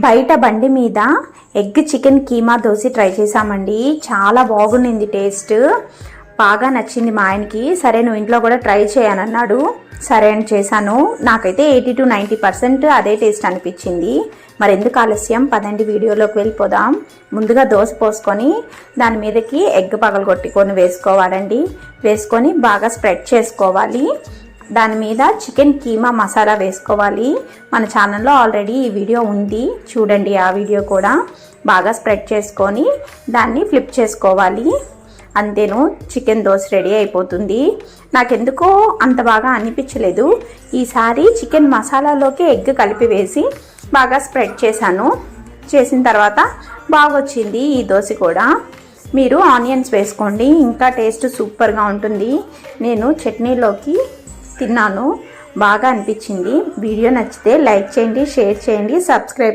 బయట బండి మీద egg chicken keema dosa try చేసామండి. చాలా బాగుండింది, టేస్ట్ బాగా నచ్చింది మా ఆయనకి. సరే నువ్వు ఇంట్లో కూడా ట్రై చేయనన్నాడు. సరే అని చేశాను. నాకైతే 80 to 90% అదే టేస్ట్ అనిపించింది. మరి ఎందుకు ఆలస్యం, పదండి వీడియోలోకి వెళ్ళిపోదాం. ముందుగా దోశ పోసుకొని దాని మీదకి ఎగ్ పగలగొట్టుకొని వేసుకోవాలండి. వేసుకొని బాగా స్ప్రెడ్ చేసుకోవాలి. దాని మీద చికెన్ కీమా మసాలా వేసుకోవాలి. మన ఛానల్లో ఆల్రెడీ ఈ వీడియో ఉంది, చూడండి. ఆ వీడియో కూడా బాగా స్ప్రెడ్ చేసుకొని దాన్ని ఫ్లిప్ చేసుకోవాలి. అంతేను, చికెన్ దోశ రెడీ అయిపోతుంది. నాకెందుకో అంత బాగా అనిపించలేదు. ఈసారి చికెన్ మసాలాలోకి ఎగ్ కలిపి వేసి బాగా స్ప్రెడ్ చేశాను. చేసిన తర్వాత బాగొచ్చింది ఈ దోశ కూడా. మీరు ఆనియన్స్ వేసుకోండి, ఇంకా టేస్ట్ సూపర్గా ఉంటుంది. నేను చట్నీలోకి తిన్నాను, బాగా అనిపించింది. వీడియో నచ్చితే లైక్ చేయండి, షేర్ చేయండి, సబ్స్క్రైబ్